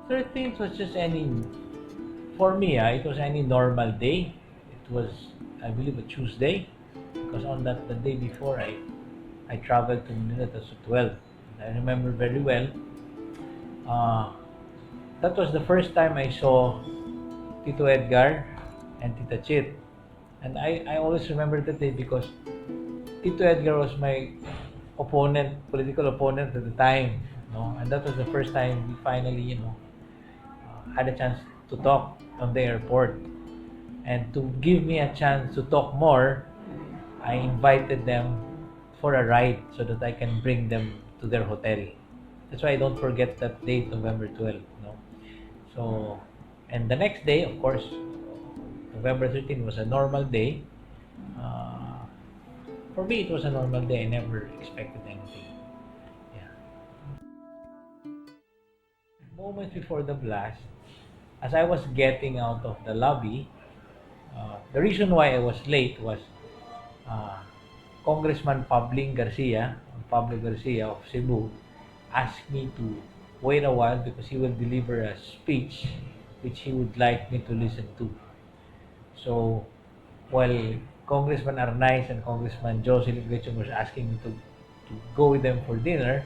13th was just any, for me, it was any normal day. It was, I believe, a Tuesday, because on the day before, I traveled to Manila. That was 12. I remember very well. That was the first time I saw Tito Edgar and Tita Chit. And I always remember that day because Tito Edgar was my political opponent at the time. And that was the first time we finally, had a chance to talk on the airport. And to give me a chance to talk more, I invited them for a ride so that I can bring them to their hotel. That's why I don't forget that date, November 12th. So, and the next day, of course, November 13th was a normal day. For me, it was a normal day. I never expected anything. Yeah. Moments before the blast, as I was getting out of the lobby, the reason why I was late was Congressman Pablo Garcia of Cebu asked me to wait a while because he will deliver a speech which he would like me to listen to. So, while Congressman Arnaiz and Congressman Jocelyn Gretchen was asking me to go with them for dinner,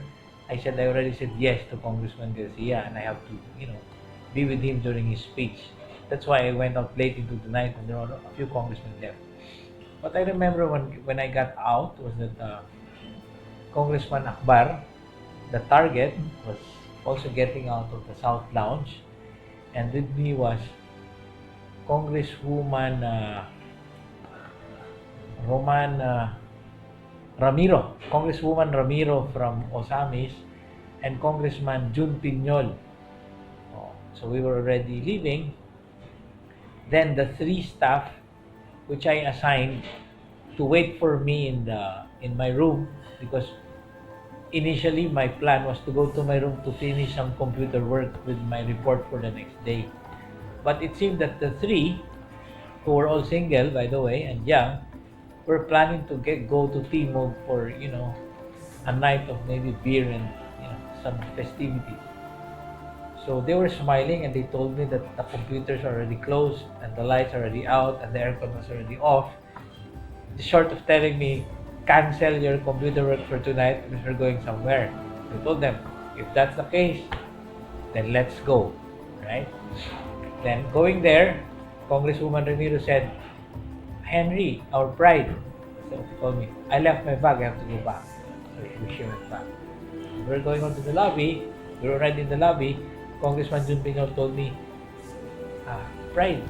I already said yes to Congressman Garcia, and I have to, be with him during his speech. That's why I went out late into the night, and there were a few congressmen left. But I remember when I got out was that Congressman Akbar, the target, was also getting out of the South Lounge, and with me was Congresswoman Congresswoman Ramiro from Osamis, and Congressman Jun Piñol. So we were already leaving. Then the three staff, which I assigned to wait for me in my room, because initially my plan was to go to my room to finish some computer work with my report for the next day. But it seemed that the three, who were all single, by the way, and young, were planning to go to Timog for, a night of maybe beer and, some festivities. So they were smiling and they told me that the computers are already closed and the lights are already out and the aircon was already off. Short of telling me, cancel your computer work for tonight because we're going somewhere. I told them, if that's the case, then let's go, right? Then going there, Congresswoman Ramiro said, Henry, our Pryde. So she told me, I left my bag, I have to go back. So she went back. We were going on to the lobby. We were already in the lobby. Congressman Jun Piñol told me, Pryde,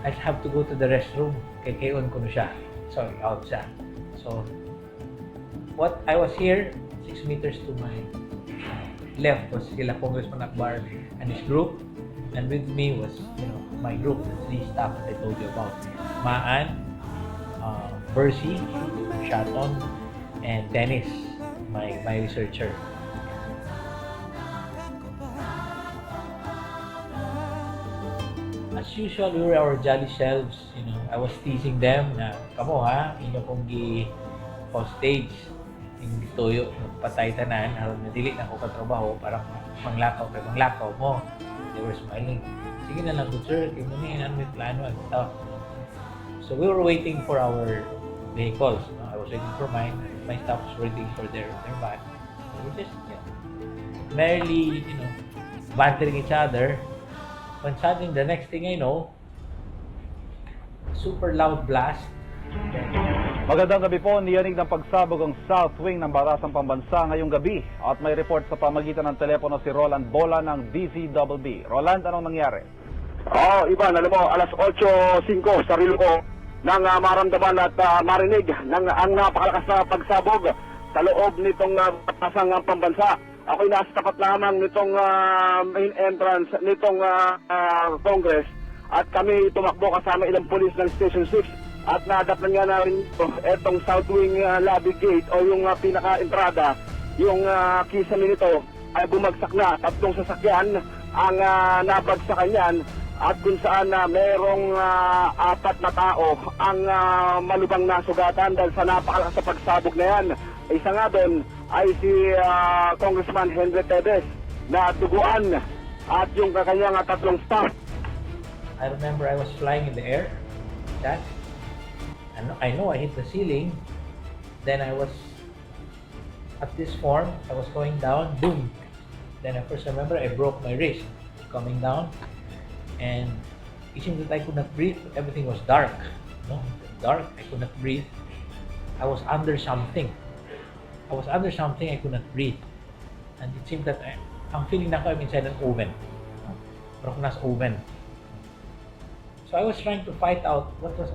I have to go to the restroom. Kay-kayon ko na siya. Sorry, out siya. So, what I was here, 6 meters to my left was sila Congressman Akbar and his group. And with me was, my group, the three staff that I told you about. Maan, Percy, Shaton, and Dennis, my researcher. As usual, we were our jolly selves. I was teasing them na, kamo ha, inyo kong hostage. Yung tuyo, patay tanan, haron nadili na ako katrabaho, parang manglakaw mo. They were smiling. Sige na lang, good sir, kayo muna may plano at stuff. So we were waiting for our vehicles. I was waiting for mine. My staff was waiting for their van. So we just, merrily, bantering each other. When suddenly, the next thing I know, super loud blast. Magandang gabi po, niyanig ng pagsabog ang South Wing ng Batasan Pambansa ngayong gabi. At may report sa pamagitan ng telepono si Roland Bola ng DZBB. Roland, anong nangyari? Ivan, alam mo, alas 8:05, sarili ko nang maramdaman at marinig ng ang napakalakas na pagsabog sa loob nitong Batasang Pambansa. Ako'y nasa tapat lamang nitong main entrance nitong Congress at kami tumakbo kasama ilang pulis ng Station 6 at nadatnan nga na rin itong South Wing lobby gate o yung pinaka-entrada. Yung kisame nito ay bumagsak na. 3 sasakyan ang nabagsakan yan at kung saan merong 4 na tao ang malubang nasugatan dahil sa napakalakas na pagsabog na yan. Isa nga doon ay si Congressman Henry Teves na duguan at yung kanyang tatlong staff. I remember I was flying in the air. That, and I know I hit the ceiling. Then I was at this form. I was going down. Boom. Then I first remember I broke my wrist coming down, and it seemed that I could not breathe. Everything was dark. No, dark. I could not breathe. I was under something. I could not breathe. And it seemed that ang feeling na ko I'm inside an oven. Parang ako nasa oven. So I was trying to fight out what was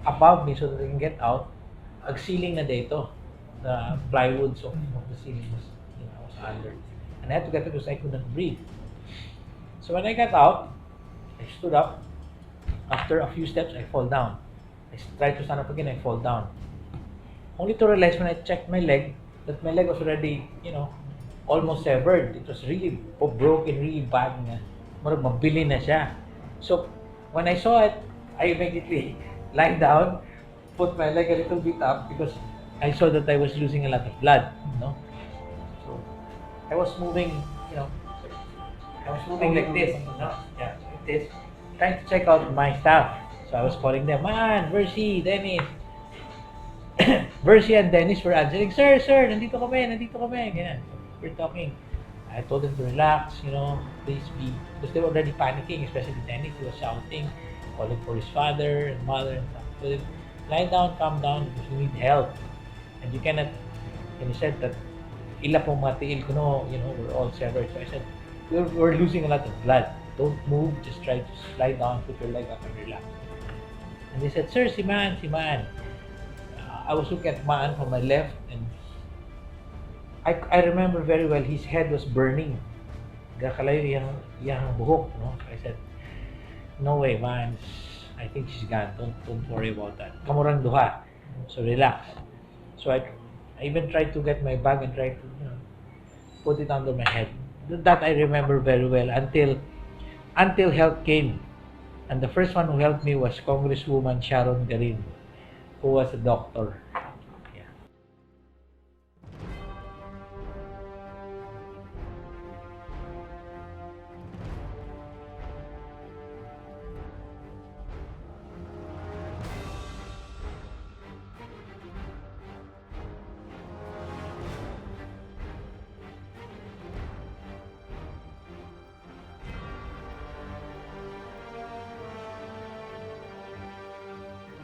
above me so that I can get out. Ang ceiling na dito. The plywoods of the ceiling was, I was under. And I had to get it because I couldn't breathe. So when I got out, I stood up. After a few steps, I fall down. I tried to stand up again, I fall down. Only to realize when I checked my leg, that my leg was already, almost severed. It was really broken, really bad na. Marag mabili na siya. So, when I saw it, I immediately lied down, put my leg a little bit up because I saw that I was losing a lot of blood, So, I was moving, I was moving like this, Yeah, like this. Trying to check out my staff. So I was calling them, man, Versi, Dennis. Versi and Dennis were answering, sir, nandito kami, ganyan. So we're talking. I told them to relax, please be, because they were already panicking, especially Dennis. He was shouting, calling for his father and mother and stuff. So lie down, calm down, because you need help. And you cannot, and he said that, ila pong matiil ko no, we're all severed. So I said, we're losing a lot of blood. Don't move, just try to lie down, put your leg up and relax. And they said, sir, si Man. I was looking at Man from my left, and I remember very well his head was burning. Gakalayo iyang buhok, So I said, no way, Man. I think she's gone. Don't worry about that. Kamurang duha. So relax. So I even tried to get my bag and tried to put it under my head. That I remember very well until help came. And the first one who helped me was Congresswoman Sharon Garin, who was a doctor. Yeah.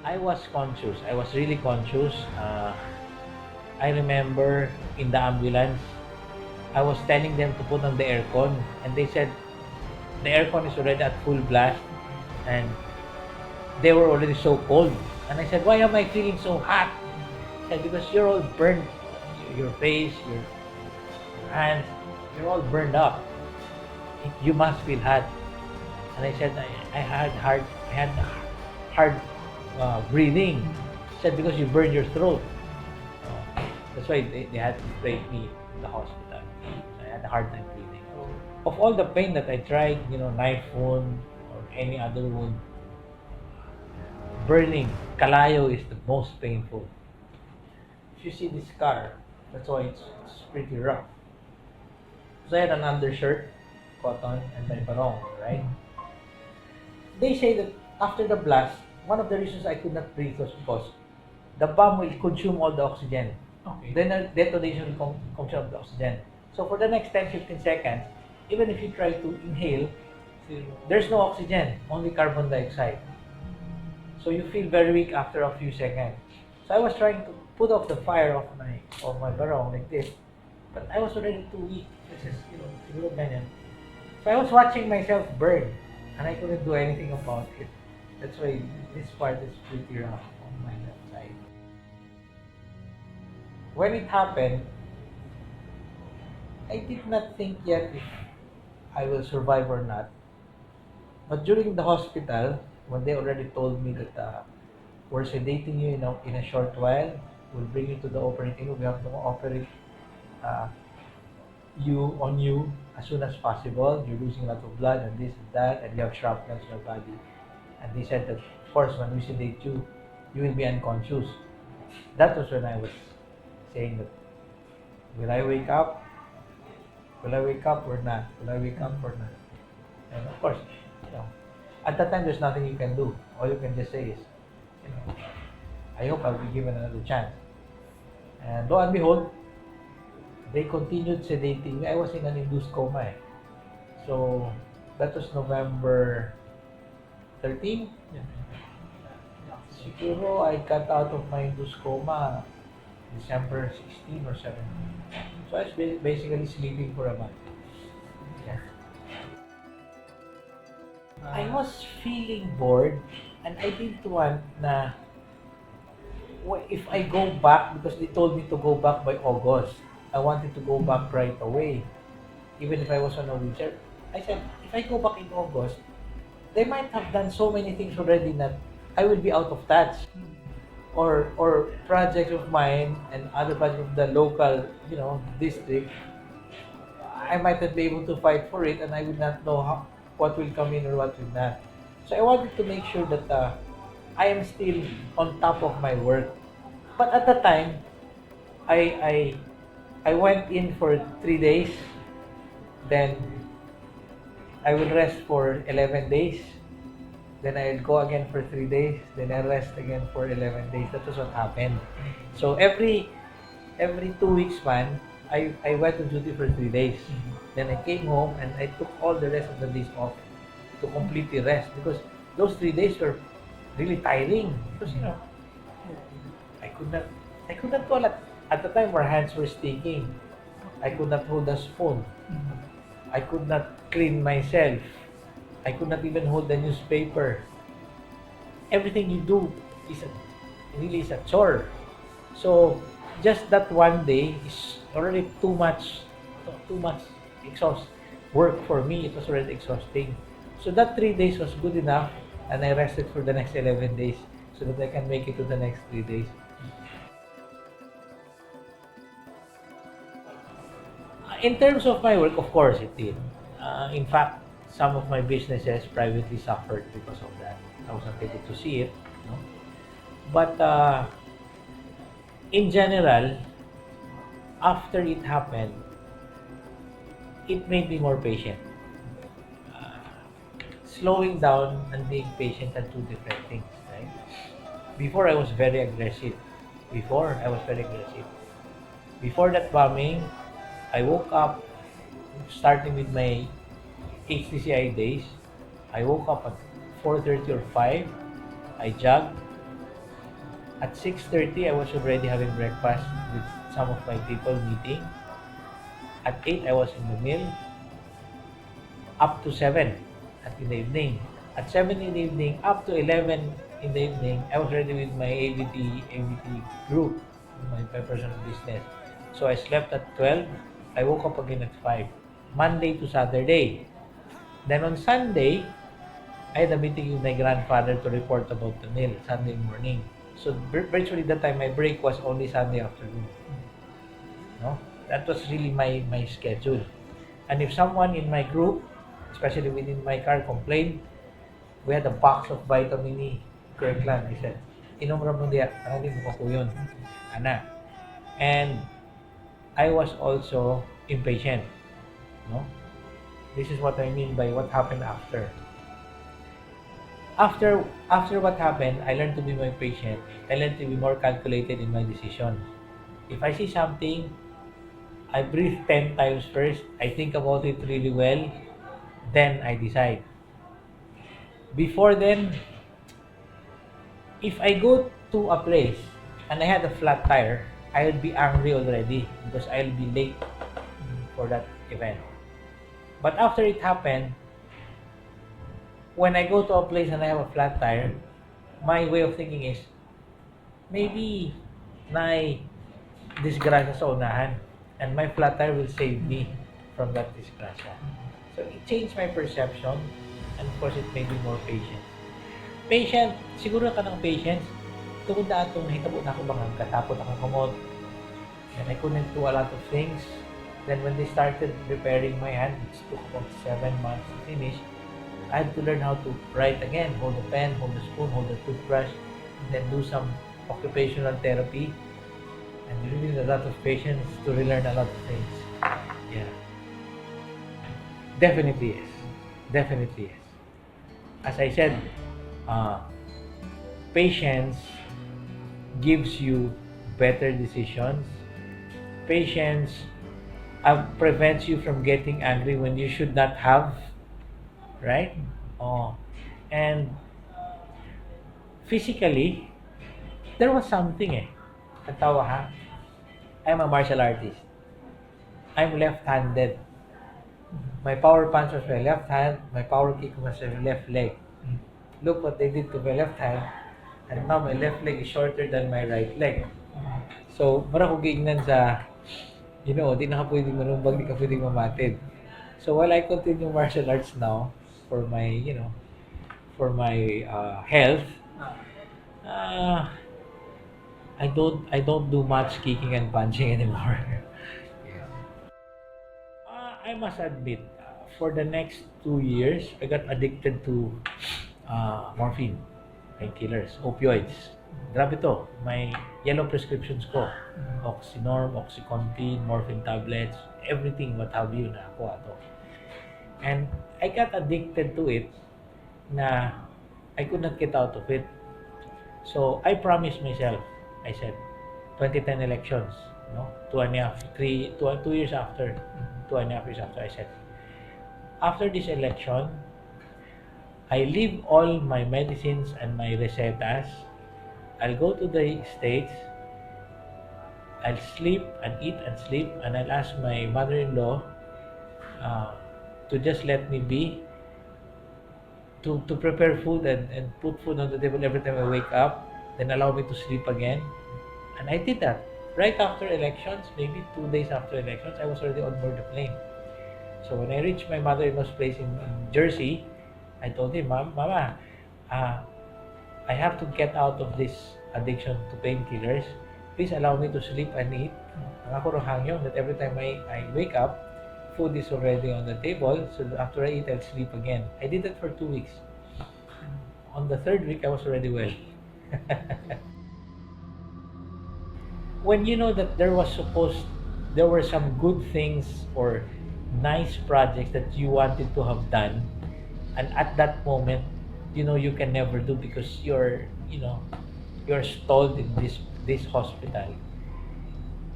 I was conscious. I was really conscious. I remember in the ambulance, I was telling them to put on the aircon, and they said the aircon is already at full blast, and they were already so cold. And I said, why am I feeling so hot? I said, because you're all burned. Your face, your hands, you're all burned up. You must feel hot. And I said, I had hard breathing. Said because you burned your throat. That's why they had to break me in the hospital. So I had a hard time breathing. Of all the pain that I tried, knife wound or any other wound, burning, kalayo is the most painful. If you see this scar, that's why it's pretty rough. So I had an undershirt, cotton, and my barong, right? They say that after the blast, one of the reasons I could not breathe was because the bomb will consume all the oxygen. Okay. Then the detonation will consume the oxygen. So for the next 10-15 seconds, even if you try to inhale, there's no oxygen, only carbon dioxide. So you feel very weak after a few seconds. So I was trying to put off the fire of my barong like this, but I was already too weak. This is, siguro ganyan. So I was watching myself burn, and I couldn't do anything about it. That's why this part is pretty rough on my left side. When it happened, I did not think yet if I will survive or not. But during the hospital, when they already told me that we're sedating you in a short while, we'll bring you to the operating room, we have to operate you as soon as possible. You're losing a lot of blood and this and that, and you have shrapnel in your body. And they said that, of course, when we sedate you, you will be unconscious. That was when I was saying that Will I wake up? Will I wake up or not? Will I wake up or not? And of course, you know, at that time, there's nothing you can do. All you can just say is, you know, I hope I'll be given another chance. And lo and behold, they continued sedating me. I was in an induced coma. Eh. So, that was November 13. Siguro I got out of my induced coma December 16 or 17. So I was basically sleeping for a month. Yeah. I was feeling bored and I didn't want na if I go back, because they told me to go back by August, I wanted to go back right away. Even if I was on a wheelchair, I said, if I go back in August, they might have done so many things already that I will be out of touch. Or projects of mine and other projects of the local, district, I might not be able to fight for it and I will not know what will come in or what will not. So I wanted to make sure that I am still on top of my work. But at the time, I went in for 3 days, then I will rest for 11 days, then I'll go again for 3 days, then I'll rest again for 11 days. That was what happened. So every 2 weeks man, I went to duty for 3 days. Then I came home and I took all the rest of the days off to completely rest because those 3 days were really tiring. Because I could not go at the time our hands were sticking. I could not hold a spoon. I could not clean myself. I could not even hold the newspaper. Everything you do really is a chore. So just that one day is already too much work for me. It was already exhausting. So that 3 days was good enough, and I rested for the next 11 days so that I can make it to the next 3 days. In terms of my work, of course it did. In fact, some of my businesses privately suffered because of that. I wasn't able to see it. But in general, after it happened, it made me more patient. Slowing down and being patient are two different things, right? Before I was very aggressive. Before that bombing, I woke up, starting with my HTCI days. I woke up at 4:30 or 5. I jogged. At 6:30, I was already having breakfast with some of my people meeting. At 8, I was in the mill. Up to 7 in the evening. At 7 in the evening, up to 11 in the evening, I was ready with my AVT group, my personal business. So I slept at 12. I woke up again at 5. Monday to Saturday. Then on Sunday, I had a meeting with my grandfather to report about the mill Sunday morning. So virtually that time, my break was only Sunday afternoon. That was really my schedule. And if someone in my group, especially within my car, complained, we had a box of vitamin E, Kirkland. I said, inom ra mo diya, hindi mo ko yun. Ana. And I was also impatient. This is what I mean by what happened after. After what happened, I learned to be more patient. I learned to be more calculated in my decisions. If I see something, I breathe 10 times first. I think about it really well. Then I decide. Before then, if I go to a place and I had a flat tire, I would be angry already because I'll be late for that event. But after it happened, when I go to a place and I have a flat tire, my way of thinking is, maybe may disgrasya sa unahan and my flat tire will save me from that disgrasya. So it changed my perception, and of course it made me more patient. Patient, siguro ka ng patience. Tungod na atong nahitabo na ako bang katapot ako kamot. And I couldn't do a lot of things. Then when they started repairing my hand, it took about 7 months to finish. I had to learn how to write again, hold the pen, hold the spoon, hold the toothbrush, and then do some occupational therapy. And you really need a lot of patience to relearn a lot of things. Yeah. Definitely yes. Definitely yes. As I said, uh, patience gives you better decisions. Patience prevents you from getting angry when you should not have, right? Oh, and physically, there was something eh. Katawa ha? I'm a martial artist. I'm left-handed. My power punch was my left hand, my power kick was my left leg. Look what they did to my left hand, and now my left leg is shorter than my right leg. So, mara ko gignan sa, di na ka pwedeng manumbag, di ka pwedeng mamatid. So, while I continue martial arts now, for my, for my health, uh, I don't do much kicking and punching anymore. Yes. I must admit, for the next 2 years, I got addicted to morphine, painkillers, opioids. Grabe to. May yellow prescriptions ko. Oxynorm, Oxycontin, morphine tablets, everything what have you na ako to. And I got addicted to it na I could not get out of it. So I promised myself, I said, 2010 elections, 2 years after, 2.5 years after, I said, after this election, I leave all my medicines and my recetas. I'll go to the States. I'll sleep and eat and sleep, and I'll ask my mother-in-law to just let me be, to prepare food and put food on the table every time I wake up, then allow me to sleep again. And I did that. Right after elections, maybe 2 days after elections, I was already on board the plane. So when I reached my mother-in-law's place in Jersey, I told him, Mama, I have to get out of this addiction to painkillers. Please allow me to sleep and eat. Nangako hangyo that every time I wake up, food is already on the table. So after I eat, I'll sleep again. I did that for 2 weeks. On the third week, I was already well. When you know that there were some good things or nice projects that you wanted to have done, and at that moment, you can never do because you're stalled in this hospital.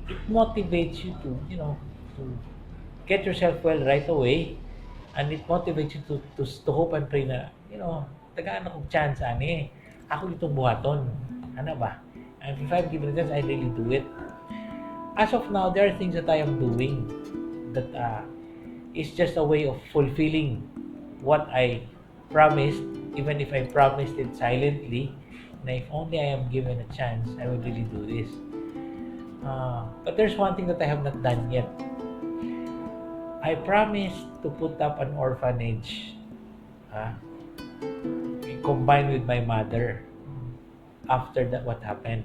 It motivates you to get yourself well right away, and it motivates you to hope and pray na, tagaan akong chance, ani. Ako itong buhaton. Ano ba? And if I'm given a chance, I really do it. As of now, there are things that I am doing that is just a way of fulfilling what I promised, even if I promised it silently. Na if only I am given a chance, I will really do this. But there's one thing that I have not done yet. I promised to put up an orphanage combined with my mother after that what happened.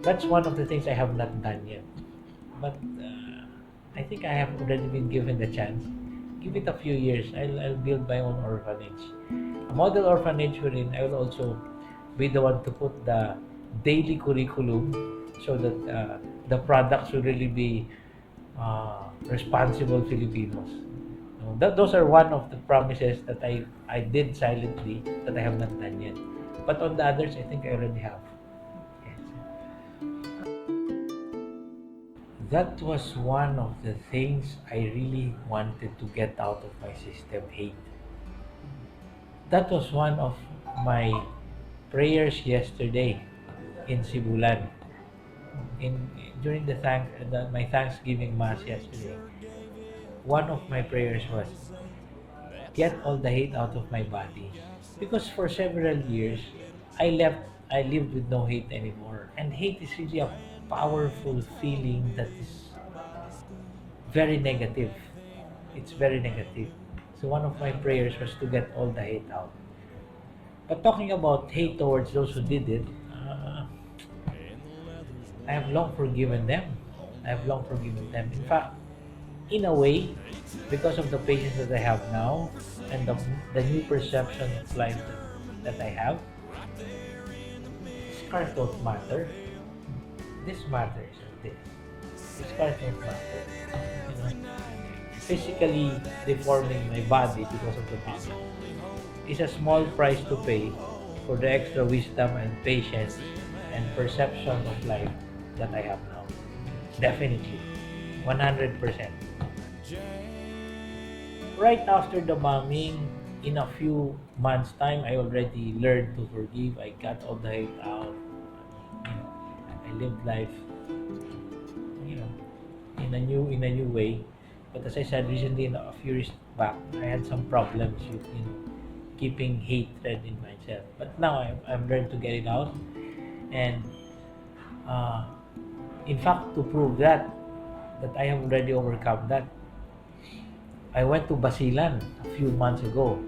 That's one of the things I have not done yet. But I think I have already been given the chance. Give it a few years, I'll build my own orphanage. A model orphanage wherein I will also be the one to put the daily curriculum so that the products will really be responsible Filipinos. Those are one of the promises that I did silently that I have not done yet. But on the others, I think I already have. Yes. That was one of the things I really wanted to get out of my system, hate. That was one of my prayers yesterday in Sibulan. During my Thanksgiving Mass yesterday, one of my prayers was, get all the hate out of my body. Because for several years, I lived with no hate anymore. And hate is really a powerful feeling that is very negative. It's very negative. So one of my prayers was to get all the hate out. But talking about hate towards those who did it, I have long forgiven them. In fact, in a way, because of the patience that I have now and the new perception of life that I have, scars don't matter. this matters. This part don't matter. You know, physically deforming my body because of the bombing is a small price to pay for the extra wisdom and patience and perception of life that I have now. Definitely. 100%. Right after the bombing, in a few months' time, I already learned to forgive. I got all the hate out. You know, I lived life, you know, in a new way. But as I said recently, a few years back, I had some problems with keeping hatred in myself. But now I've learned to get it out, and uh, in fact, to prove that I have already overcome that, I went to Basilan a few months ago.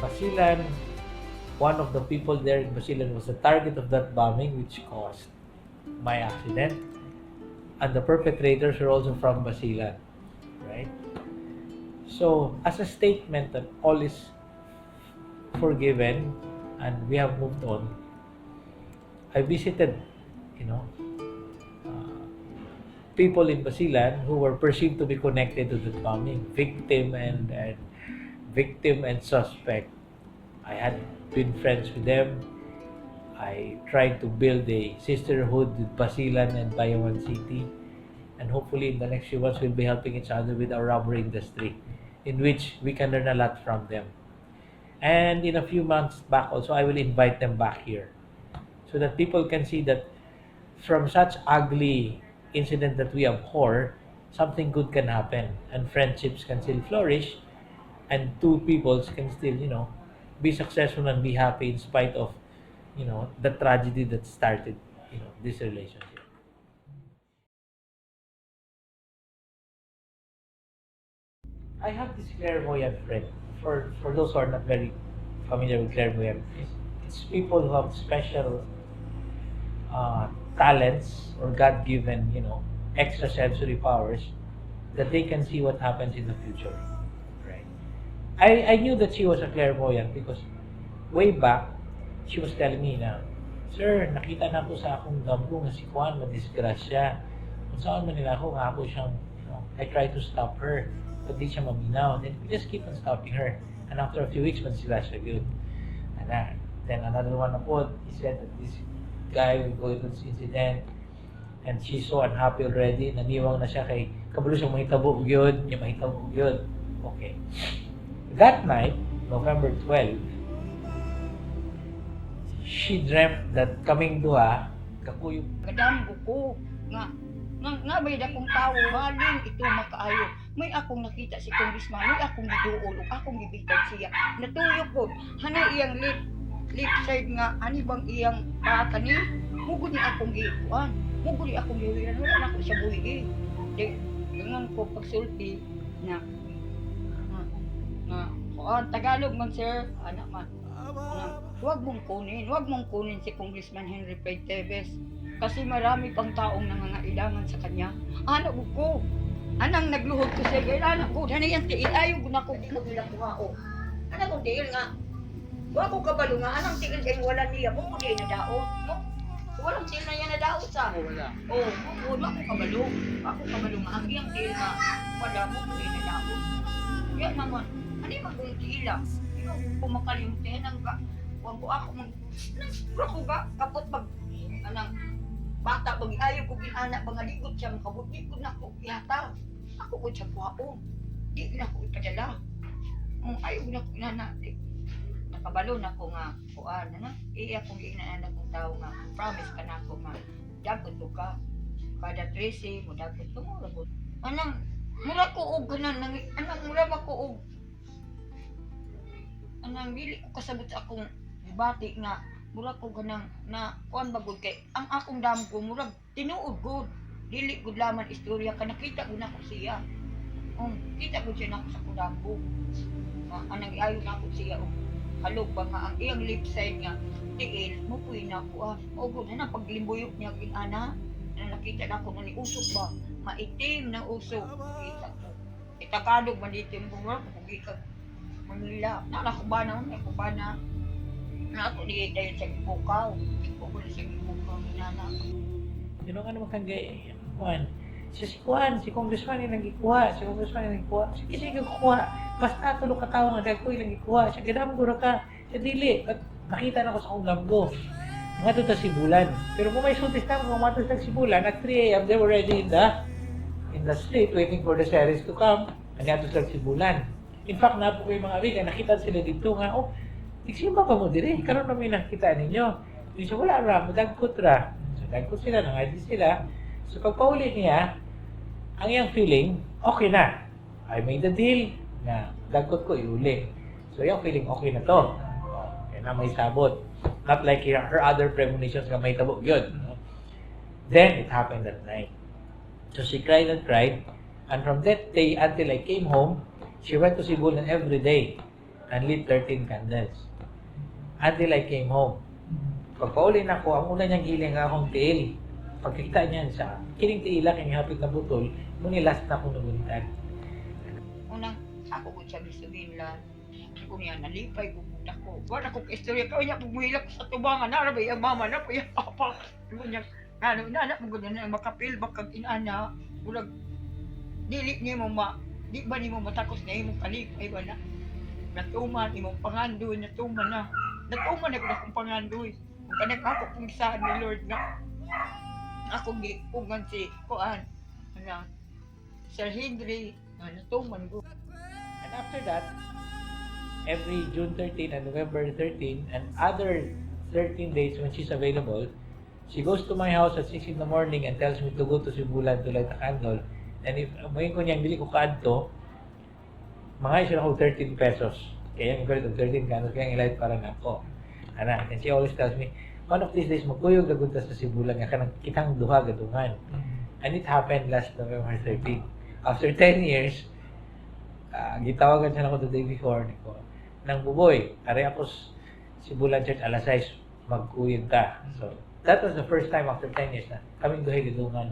Basilan, one of the people there in Basilan was the target of that bombing, which caused my accident. And the perpetrators were also from Basilan, right? So, as a statement that all is forgiven and we have moved on, I visited, you know, uh, people in Basilan who were perceived to be connected to the bombing, victim and suspect. I had been friends with them. I tried to build a sisterhood with Basilan and Bayawan City, and hopefully in the next few months we'll be helping each other with our rubber industry, in which we can learn a lot from them. And in a few months back also, I will invite them back here so that people can see that from such ugly incident that we abhor, something good can happen and friendships can still flourish, and two peoples can still, be successful and be happy in spite of, the tragedy that started, this relationship. I have this clairvoyant friend. For those who are not very familiar with clairvoyant, it's people who have special talents or God-given, extrasensory powers that they can see what happens in the future. Right? I knew that she was a clairvoyant because way back, she was telling me na, Sir, nakita na ko sa akong damgo nga si Juan, madisgrasya. Kung saan man nila ako siyang, I tried to stop her, but di siya maminaw. Then we just keep on stopping her. And after a few weeks, madisgrasya good. And then another one po, he said that this guy will go into this incident, and she's so unhappy already, naniwang na siya kay kabalo siyang mahitabo yun, yung mahitabo yun. Okay. That night, November 12, she dreamt that kaming duha, kakuyog. Kadam ko nga may dakong tao halin ito makaayo. May akong nakita si Congressman, may akong giduol, akong gibitag siya. Natuyok ko, hanay iyang left side nga, ani bang iyang baka ni? Mugod ni akong giikuan, mugod ni akong giwiran, wala na ako siya buhi. Gangan ko pagsulti na Tagalog man sir, anak man. Huwag mong kunin si Congressman Henry A. Teves kasi marami pang taong nangangailangan sa kanya. Anak ko, anang nagluhod ko sa iyo, anak ko, dahil yan tiil, ayaw ko na kung di mo bilang kumao. Anak ko, tiil nga, huwag ko kabalo nga, anang tiil kayo wala niya, mo di na daon, mo? Walang tiil na yan na daon sa. Wala. Oo, wag ko kabalo nga, ang iyang tiil nga, wala mo di na daon. Yan naman, ano yung magong tiil lang? Kung makalimutin ang ba, huwag ko ako kapot pag, anang, bata pag ayaw ko ginanak pangaligot siya makabuti ko na ko yata ako ko siya kuhaon di na ko ipadala Ayaw na ko na nakabalo na ko nga kuan na iya kung inaanak kong tao nga promise ka na ako nga dapat to ka kada 13 mo dapat to mo labot anang mura ko og ganan anang mura ba ko og anang dili ko kasabot sa akong bati nga mura ko ganang na kuan bagod kay ang akong damo ko mura tinuod gud dili gud laman istorya ka nakita gud nako siya kita gud siya nako sa akong damo anang ayo na ako siya halog ba nga ang iyang lip side nga tiil mo puy na ko o gud na paglimbuyok niya gin ana na nakita na ko ni usok ba maitim na usok kita ko Tagalog man dito yung bunga ko gikan Manila na ko ba na may ko ba na ako di dayon sa bukaw ko ko sa bukaw ni nana ano naman kay Juan si Juan si congressman yung nagikuha sige kuha basta tulo ka tao nga dagko ilang ikuha siya gadam gura ka siya dili at nakita na ko sa akong lamgo nga to si Bulan pero kung may sultis na kung matas si Bulan at 3 a.m. they were already in the street waiting for the sheriffs to come and nga to si Bulan in fact na po yung mga amiga nakita sila dito nga tigsimba pa mo dire karon na may nakita ninyo hindi siya wala ra madagkot ra so dagkot sila nang-ID sila so pagpauli niya ang iyang feeling okay na I made the deal na dagkot ko iuli so yung feeling okay na to kaya na may sabot not like her other premonitions na may tabok yun then it happened that night so she cried and cried and from that day until I came home she went to Sibulan every day and lit 13 candles until I came home pagpauli na ko ang una niyang giling akong tiil pagkita niyan sa kining tiila kay hapit na butol muni last na ko nuguntan unang ako ko siya gisubihin lang ko niya nalipay bubuta ko wala ko istorya ko niya pagmuhilak sa tubangan na rabay ang mama na po yung papa ko niya na mo gud na makapil bakag inana ulag dili niya mo di ba nimo matakos na imong kalipay ba na natuman imong pangandoy natuman na ko na kung pangandoy kung kanang ako kung saan ni Lord na ako giugan si kuan na Sir Henry natuman ko and after that every June 13 and November 13 and other 13 days when she's available she goes to my house at 6 in the morning and tells me to go to Sibulan to light a candle and if mayin ko niyang dili ko kaadto mga siya ako 13 pesos kaya yung galit of 13 candles kaya light para na ako and she always tells me one of these days magkuyog gagunta sa Sibulan nga kanang kitang duha gadungan and it happened last November 13 after 10 years gitawagan siya ako the day before niko nang buboy ari ako Sibulan Church alas 6 magkuyog ka so that was the first time after 10 years na kaming duhay gadungan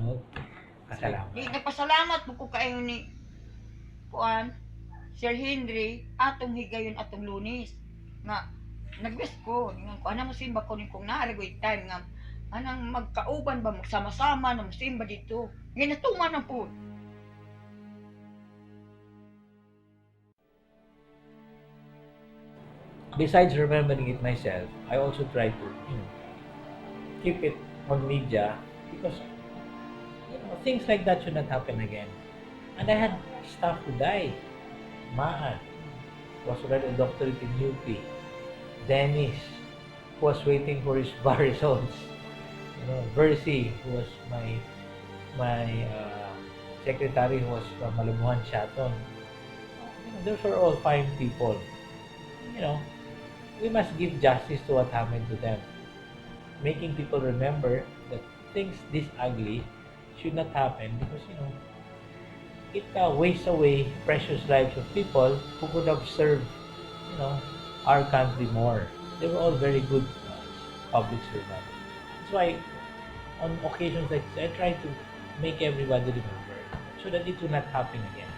pasalamat di nagpasalamat mo ko kayo ni kuan Sir Henry atong higayon atong Lunes nga nag-wish ko nga ana mo simba ko ning kung naaragoy time nga anang magkauban ba magsama-sama na simba dito ginatuman na po besides remembering it myself I also try to keep it on media because things like that should not happen again and I had staff who died Maan was already a doctorate in UP Dennis who was waiting for his bar results Versi who was my secretary who was from Malabuhan Shaton those are all fine people we must give justice to what happened to them making people remember that things this ugly should not happen because it wastes away precious lives of people who could have served our country more. They were all very good public servants. That's why on occasions like this, I try to make everybody remember so that it will not happen again.